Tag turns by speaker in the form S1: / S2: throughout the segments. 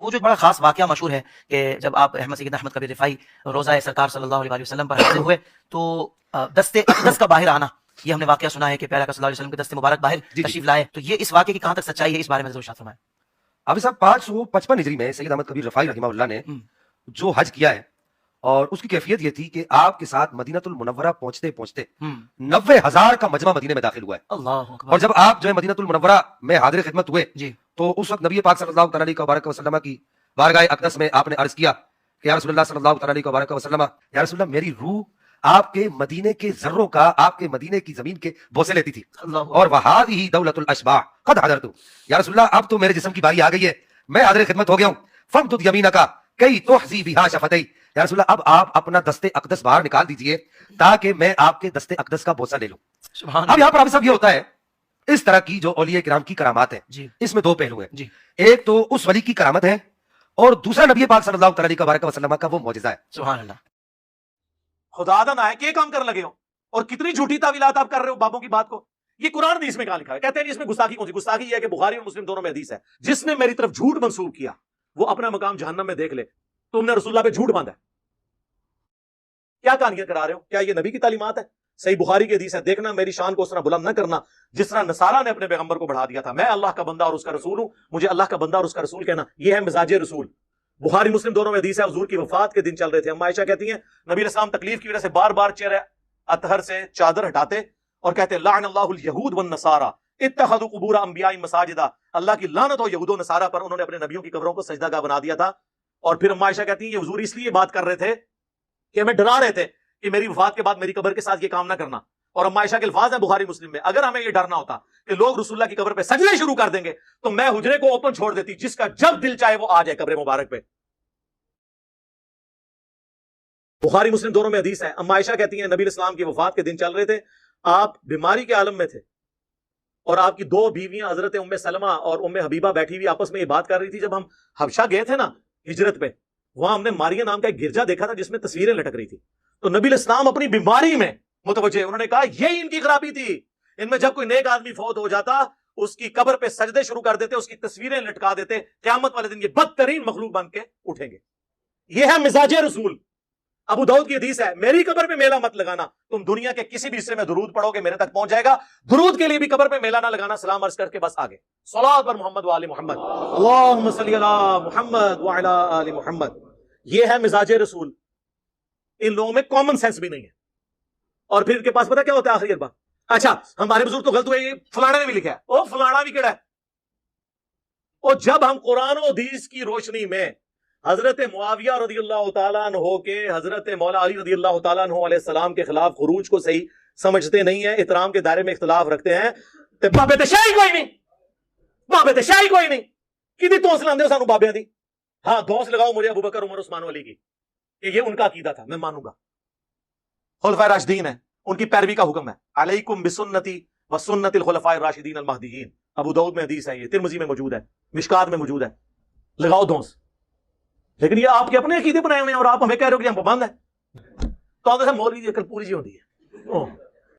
S1: وہ جو بڑا خاص واقعہ مشہور ہے کہ جب آپ احمد سیدنا احمد کبیر رفاعی روزہ سرکار صلی اللہ علیہ وسلم پر حاضر ہوئے تو دست اقدس کا باہر آنا، یہ ہم نے واقعہ سنا ہے کہ پیارا صلی اللہ علیہ وسلم کے دست مبارک باہر تشریف لائے، تو یہ اس واقعے کی کہاں تک سچائی ہے، اس بارے میں ضرور ارشاد فرمائیں۔
S2: حافظ صاحب 555 ہجری میں سید احمد کبیر رفاعی رحمہ اللہ نے جو حج کیا ہے، اور اس کی کیفیت یہ تھی کہ آپ کے ساتھ مدینہ المنورہ پہنچتے پہنچتے 90,000 کا مجمع مدینے میں داخل ہوا ہے۔
S1: اللہ اکبر۔
S2: اور جب آپ جو ہے مدینہ المنورہ میں حاضر خدمت ہوئے
S1: جی
S2: تو اس وقت نبی پاک صلی اللہ تعالی وسلم کی بارگاہ اقدس میں آپ نے عرض کیا کہ یا رسول اللہ صلی اللہ تعالی وسلم، یا رسول اللہ میری روح آپ کے مدینے کے ذروں کا، آپ کے مدینے کی زمین کے بوسے لیتی تھی، اور وہذہ دولت الاشباح قد حضرت، یا رسول اللہ اب تو میرے جسم کی باری آ گئی ہے، میں حاضر خدمت ہو گیا ہوں، فامدد یمینک کئی تحظی بہا شفتئی، یا رسول اللہ اب آپ اپنا دست اقدس باہر نکال دیجئے تاکہ میں آپ کے دست اقدس کا بوسہ لے لوں۔ اب یہاں پر آپ سب یہ ہوتا ہے، اس طرح کی جو اولیاء کرام کی کرامات ہیں اس میں دو پہلو ہیں، ایک تو اس ولی کی کرامت ہے اور دوسرا نبی پاک صلی اللہ علیہ وسلم کا وہ معجزہ ہے۔
S1: سبحان اللہ۔
S3: خدا نہ آئے کہ کام کرنے لگے ہو، اور کتنی جھوٹی تعویلات آپ کر رہے ہو بابوں کی بات کو۔ یہ قرآن حدیث میں کہاں لکھا ہے؟ کہتے ہیں اس میں گستاخی کون سی؟ گستاخی یہ ہے کہ بخاری اور مسلم دونوں میں حدیث ہے، جس نے میری طرف جھوٹ منسوب کیا وہ اپنا مقام جہنم میں دیکھ لے۔ تم نے رسول اللہ پہ جھوٹ باندھا ہے، کیا کہانیاں کرا رہے ہو؟ کیا یہ نبی کی تعلیمات ہے؟ صحیح بخاری کی حدیث ہے، دیکھنا میری شان کو اس طرح بلند نہ کرنا جس طرح نصارہ نے اپنے پیغمبر کو بڑھا دیا تھا۔ میں اللہ کا بندہ اور اس کا رسول ہوں، مجھے اللہ کا بندہ اور اس کا رسول کہنا، یہ ہے مزاج رسول۔ بخاری مسلم دونوں میں حدیث ہے، حضور کی وفات کے دن چل رہے تھے، اما عائشہ کہتی ہیں نبی علیہ السلام تکلیف کی وجہ سے بار بار چہرہ اطہر سے چادر ہٹاتے اور کہتے لعن اللہ الیہود والنصارى اتخذوا قبور انبیاء مساجدا، اللہ کی لعنت ہو یہود و نصارہ پر، انہوں نے اپنے نبیوں کی قبروں کو سجدہ گاہ بنا دیا تھا۔ اور پھر اما عائشہ کہتی ہیں یہ حضور اس لیے بات کر رہے تھے کہ ہمیں ڈرا رہے تھے کہ میری وفات کے بعد میری قبر کے ساتھ یہ کام نہ کرنا۔ اور اما عائشہ کے الفاظ ہیں بخاری مسلم میں، اگر ہمیں یہ ڈرنا ہوتا کہ لوگ رسول اللہ کی قبر پہ سجدے شروع کر دیں گے تو میں حجرے کو اوپن چھوڑ دیتی، جس کا جب دل چاہے وہ آ جائے قبر مبارک پہ۔ بخاری مسلم دونوں میں حدیث ہے، اما عائشہ کہتی ہیں نبی اسلام کی وفات کے دن چل رہے تھے، آپ بیماری کے عالم میں تھے اور آپ کی دو بیویاں حضرت ام سلمہ اور ام حبیبہ بیٹھی ہوئی آپس میں یہ بات کر رہی تھی۔ جب ہم حبشہ گئے تھے نا ہجرت پہ، وہاں ہم نے ماریا نام کا ایک گرجا دیکھا تھا جس میں تصویریں لٹک رہی تھی، تو نبی الاسلام اپنی بیماری میں متوجہ، انہوں نے کہا یہی ان کی خرابی تھی، ان میں جب کوئی نیک آدمی فوت ہو جاتا اس کی قبر پہ سجدے شروع کر دیتے، اس کی تصویریں لٹکا دیتے، قیامت والے دن یہ بدترین مخلوق بن کے اٹھیں گے۔ یہ ہے مزاج رسول۔ ابو داؤد کی حدیث ہے میری قبر پہ میلہ مت لگانا، تم دنیا کے کسی بھی حصے میں درود پڑھو گے میرے تک پہنچ جائے گا، درود کے لیے بھی قبر پہ میلہ نہ لگانا، سلام عرض کر کے بس آگے، صلوات پر محمد وآل محمد، اللہم صلی علی محمد وعلی آل محمد۔ یہ ہے مزاج رسول۔ ان لوگوں میں کامن سینس بھی نہیں ہے، اور پھر ان کے پاس پتہ کیا ہوتا ہے آخری بات، اچھا ہمارے بزرگ تو غلط ہوئے، یہ فلانا نے بھی لکھا ہے، او فلانا بھی کیڑا ہے۔ اور جب ہم قرآن و حدیث کی روشنی میں حضرت معاویہ رضی اللہ تعالیٰ عنہ کے حضرت مولا علی رضی اللہ تعالیٰ عنہ علیہ السلام کے خلاف خروج کو صحیح سمجھتے نہیں ہیں، احترام کے دائرے میں اختلاف رکھتے ہیں، تے بابے تے شاہی کوئی نہیں، بابے تے شاہی کوئی نہیں، کدی توس لاندے ہو سانو بابیاں دی؟ ہاں دوس لگاؤ مجھے ابو بکر عمر عثمان علی کی کہ یہ ان کا عقیدہ تھا، میں مانوں گا، خلفائے راشدین ہیں، ان کی پیروی کا حکم ہے، علیکم بسنتی وسنت الخلفاء الراشدین المہدیین، ابو داؤد میں حدیث ہے، یہ ترمذی میں موجود ہے، مشکات میں موجود ہے، لگاؤ دوس۔ لیکن یہ آپ کے اپنے عقیدے بنائے ہوئے ہیں اور آپ ہمیں کہہ رہے ہو کہ ہم پابند ہیں، تو آگے سے مولوی دی عقل پوری جی ہوتی ہے۔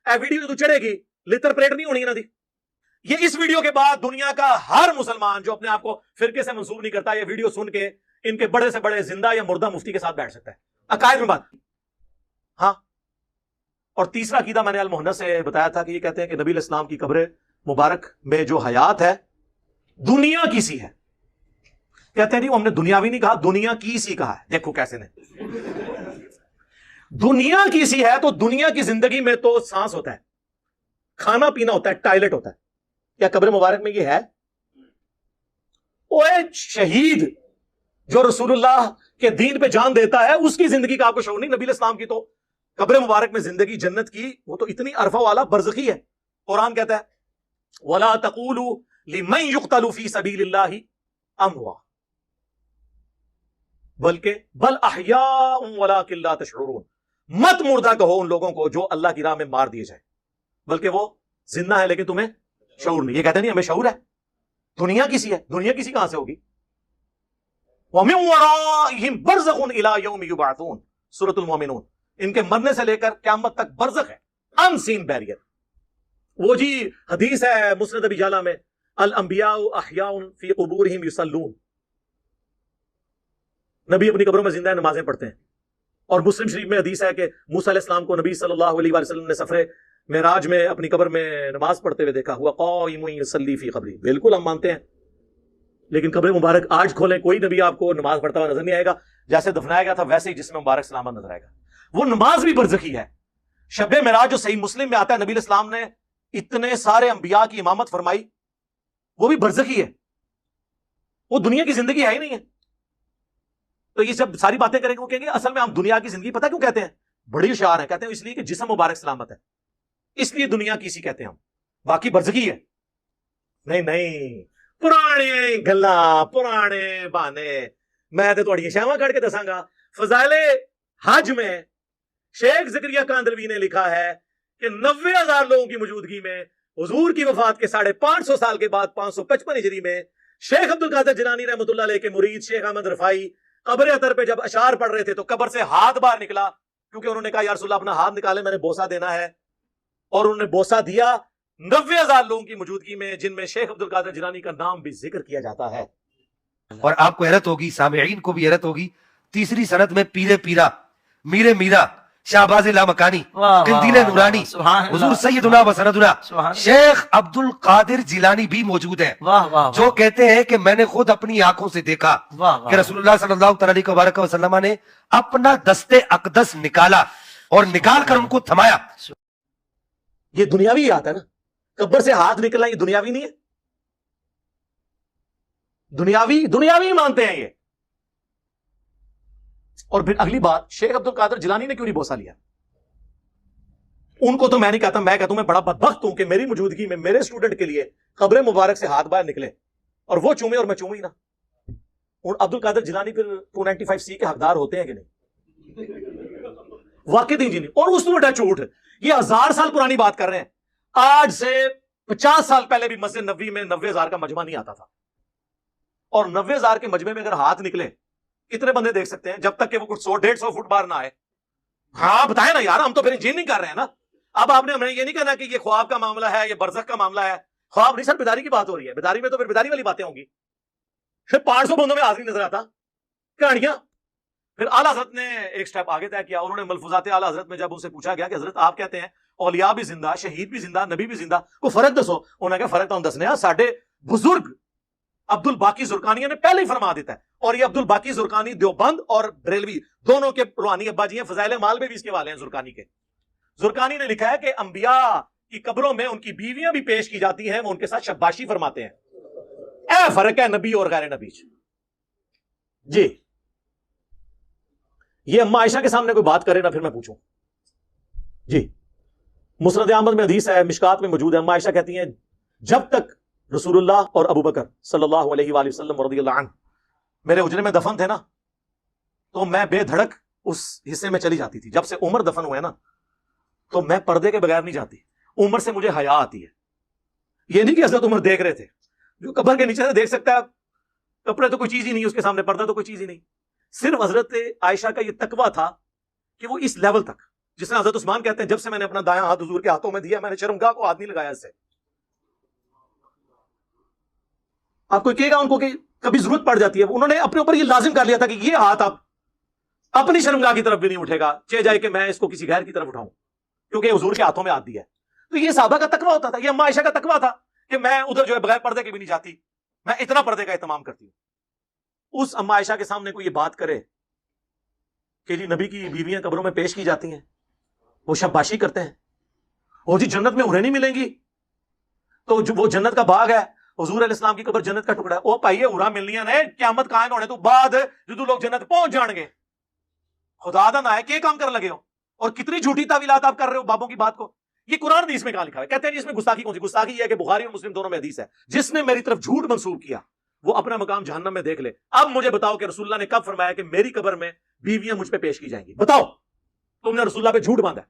S3: اے ویڈیو تو چڑھے گی، لتر پریٹ نہیں ہونی نا دی۔ یہ اس ویڈیو کے بعد دنیا کا ہر مسلمان جو اپنے آپ کو فرقے سے منسوب نہیں کرتا، یہ ویڈیو سن کے ان کے بڑے سے بڑے زندہ یا مردہ مفتی کے ساتھ بیٹھ سکتا ہے، عقائد میں بات۔ ہاں، اور تیسرا عقیدہ میں نے المحنت سے بتایا تھا کہ یہ کہتے ہیں کہ نبی علیہ السلام کی قبر مبارک میں جو حیات ہے دنیا کی سی ہے، کہتے ہیں نہیں وہ ہم نے دنیاوی نہیں کہا، دنیا کی سی کہا ہے، دیکھو کیسے نے، دنیا کی سی ہے تو دنیا کی زندگی میں تو سانس ہوتا ہے، کھانا پینا ہوتا ہے، ٹائلٹ ہوتا ہے، کیا قبر مبارک میں یہ ہے؟ اوے شہید جو رسول اللہ کے دین پہ جان دیتا ہے اس کی زندگی کا آپ کو شعور نہیں، نبی علیہ السلام کی تو قبر مبارک میں زندگی جنت کی وہ تو اتنی عرفہ والا برزخی ہے۔ قرآن کہتا ہے وَلَا تَقُولُوا لِمَنْ يُقْتَلُ فِي سَبِيلِ اللَّهِ أَمْوَاتٌ بلکہ بل احیاء ولکن لا تشعرون، مت مردہ کہو ان لوگوں کو جو اللہ کی راہ میں مار دیے جائیں، بلکہ وہ زندہ ہے لیکن تمہیں شعور نہیں۔ یہ کہتے نہیں ہمیں شعور ہے، دنیا کسی ہے، دنیا کسی کہاں سے ہوگی؟ وَمِن وَرَائِهِمْ بَرْزَخٌ إِلَىٰ يَوْمِ يُبْعَثُونَ، سورۃ المومنون، ان کے مرنے سے لے کر قیامت تک برزخ ہے، ان سین بیریئر۔ وہ جی حدیث ہے مسند ابی جعلہ میں الانبیاء احیاء فی قبورہم یصلون، نبی اپنی قبروں میں زندہ ہے، نمازیں پڑھتے ہیں. اور مسلم شریف میں حدیث ہے کہ موسیٰ علیہ السلام کو نبی صلی اللہ علیہ وآلہ وسلم نے سفر معراج میں اپنی قبر میں نماز پڑھتے ہوئے دیکھا ہوا قائم یصلی فی قبری. بالکل ہم مانتے ہیں، لیکن قبر مبارک آج کھولیں کوئی نبی آپ کو نماز پڑھتا ہوا نظر نہیں آئے گا. جیسے دفنایا گیا تھا ویسے ہی جسم مبارک سلامت نظر آئے گا. وہ نماز بھی برزخی ہے. شب معراج جو صحیح مسلم میں آتا ہے، نبی علیہ السلام نے اتنے سارے انبیاء کی امامت فرمائی، وہ بھی برزخی ہے، وہ دنیا کی زندگی ہے ہی نہیں ہے. تو یہ جب ساری باتیں کریں گے وہ کہیں گے اصل میں ہم دنیا کی زندگی پتہ کیوں کہتے ہیں؟ بڑی ہوشیار ہے. کہتے ہیں اس لیے کہ جسم مبارک سلامت ہے، اس لیے دنیا کی اسی کہتے ہیں ہم، باقی برزخی ہے. نہیں، پرانے گلاں پرانے بہانے. میں تو تھوڑی شاواں کٹ کے دساں گا. فضائل حج میں شیخ زکریا کاندلوی نے لکھا ہے کہ 90,000 لوگوں کی موجودگی میں حضور کی وفات کے 550 سال کے بعد 555 ہجری میں شیخ عبد القادر جیلانی رحمۃ اللہ علیہ کے مرید شیخ احمد رفاعی قبر اطہر پہ جب اشعار پڑھ رہے تھے تو قبر سے ہاتھ باہر نکلا، کیونکہ انہوں نے کہا یا رسول اللہ اپنا ہاتھ نکالے، میں نے بوسہ دینا ہے. اور انہوں نے بوسہ دیا 90,000 لوگوں کی موجودگی میں، جن میں شیخ عبد القادر جیلانی کا نام بھی ذکر کیا جاتا ہے.
S2: اور آپ کو حیرت ہوگی، سامعین کو بھی حیرت ہوگی، تیسری سند میں پیرے پیرا، میرے میرا، شہباز لامکانی، قندیل نورانی، حضور سیدنا و سندنا شیخ عبد القادر جیلانی بھی موجود ہیں، جو کہتے ہیں کہ میں نے خود اپنی آنکھوں سے دیکھا کہ رسول اللہ صلی اللہ علیہ وسلم نے اپنا دست اقدس نکالا اور نکال کر ان کو تھمایا.
S3: یہ دنیاوی آتا ہے نا، قبر سے ہاتھ نکلنا یہ دنیاوی نہیں ہے؟ دنیاوی مانتے ہیں یہ. اور پھر اگلی بات، شیخ عبد القادر جیلانی نے کیوں نہیں بوسہ لیا؟ ان کو تو میں نہیں کہتا، میں کہتا ہوں میں بڑا بدبخت ہوں کہ میری موجودگی میں میرے اسٹوڈنٹ کے لیے قبر مبارک سے ہاتھ باہر نکلے اور وہ چومے اور میں چوموں ہی نہ. اور عبد القادر جیلانی پھر 295C کے حقدار ہوتے ہیں کہ نہیں؟ واقعی نہیں. اور اس میں بڑا جھوٹ، یہ 1000 سال پرانی بات کر رہے ہیں. آج سے 50 سال پہلے بھی مسجد نبوی میں 90,000 کا مجمع نہیں آتا تھا. اور 90,000 کے مجمع میں اگر ہاتھ نکلے کتنے بندے دیکھ سکتے ہیں جب تک کہ وہ کچھ 100-150 فٹ باہر نہ آئے؟ ہاں بتائیں نا یار، ہم تو پھر انجینئرنگ کر رہے ہیں نا. اب آپ نے ہمیں یہ نہیں کہنا کہ یہ خواب کا معاملہ ہے، یہ برزخ کا معاملہ ہے. خواب نہیں سر، بیداری کی بات ہو رہی ہے. بیداری میں تو پھر بیداری والی باتیں ہوں گی. پھر 500 بندوں میں حاضری نظر آتا کہانیاں. پھر اعلیٰ حضرت نے ایک سٹیپ آگے طے کیا. انہوں نے ملفوظات اعلیٰ حضرت میں جب ان سے پوچھا گیا کہ حضرت آپ کہتے ہیں اولیاء بھی زندہ، شہید بھی زندہ، نبی بھی زندہ، کو فرق دسو. انہوں نے کہا فرق تو ہم دسنے ہیں، ساڈے بزرگ عبد الباقی زرقانی نے پہلے ہی فرما دیتا ہے. اور یہ عبد الباقی زرقانی دیوبند اور بریلوی دونوں کے روحانی ابا جی ہیں. فضائل مال میں بھی اس کے والے ہیں زرقانی کے. زرقانی نے لکھا ہے کہ انبیاء کی قبروں میں ان کی بیویاں بھی پیش کی جاتی ہیں، وہ ان کے ساتھ شباشی فرماتے ہیں. اے فرق ہے نبی اور غیر نبی. جی یہ اما عائشہ کے سامنے کوئی بات کرے نا پھر میں پوچھوں. جی مسند احمد میں حدیث ہے، مشکات میں موجود ہے. اما عائشہ کہتی ہیں جب تک رسول اللہ اور ابو بکر صلی اللہ علیہ وآلہ وسلم رضی اللہ عنہ میرے حجرے میں دفن تھے نا، تو میں بے دھڑک اس حصے میں چلی جاتی تھی. جب سے عمر دفن ہوئے نا تو میں پردے کے بغیر نہیں جاتی. عمر سے مجھے حیا آتی ہے. یہ نہیں کہ حضرت عمر دیکھ رہے تھے، جو قبر کے نیچے سے دیکھ سکتا ہے، کپڑے تو کوئی چیز ہی نہیں، اس کے سامنے پردہ تو کوئی چیز ہی نہیں. صرف حضرت عائشہ کا یہ تقویٰ تھا کہ وہ اس لیول تک، جس نے حضرت عثمان کہتے ہیں جب سے میں نے اپنا دایاں ہاتھ حضور کے ہاتھوں میں دیا میں نے شرمگاہ کو ہاتھ نہیں لگایا اس سے. آپ کو کہے گا ان کو کہ کبھی ضرورت پڑ جاتی ہے، انہوں نے اپنے اوپر یہ لازم کر لیا تھا کہ یہ ہاتھ آپ اپنی شرمگاہ کی طرف بھی نہیں اٹھے گا، چاہے جائے کہ میں اس کو کسی غیر کی طرف اٹھاؤں، کیونکہ حضور کے ہاتھوں میں ہاتھ دیا ہے. تو یہ صحابہ کا تقویٰ ہوتا تھا، یہ اما عائشہ کا تقویٰ تھا کہ میں ادھر جو ہے بغیر پردے کے بھی نہیں جاتی، میں اتنا پردے کا اہتمام کرتی ہوں. اس اما عائشہ کے سامنے کوئی یہ بات کرے کہ جی نبی کی بیویاں قبروں میں پیش کی جاتی ہیں، وہ شباشی کرتے ہیں، اور جی جنت میں انہیں نہیں ملیں گی، تو وہ جنت کا باغ ہے، حضور علیہ السلام کی قبر جنت کا ٹکڑا ہے. او پائیے اورا ملنیاں نے قیامت قائم ہونے تو بعد جدو لوگ جنت پہنچ جان گے. خدا دا نہ ہے کہ کام کر لگے ہو، اور کتنی جھوٹی تعویلات آپ کر رہے ہو بابوں کی بات کو. یہ قرآن حدیث میں کہاں لکھا ہے؟ کہتے ہیں اس میں گستاخی کون سی؟ گستاخی یہ ہے کہ بخاری اور مسلم دونوں میں حدیث ہے جس نے میری طرف جھوٹ منسوب کیا وہ اپنا مقام جہنم میں دیکھ لے. اب مجھے بتاؤ کہ رسول اللہ نے کب فرمایا کہ میری قبر میں بیویاں مجھ پہ پیش کی جائیں گی؟ بتاؤ، تم نے رسول اللہ پہ جھوٹ باندھا ہے.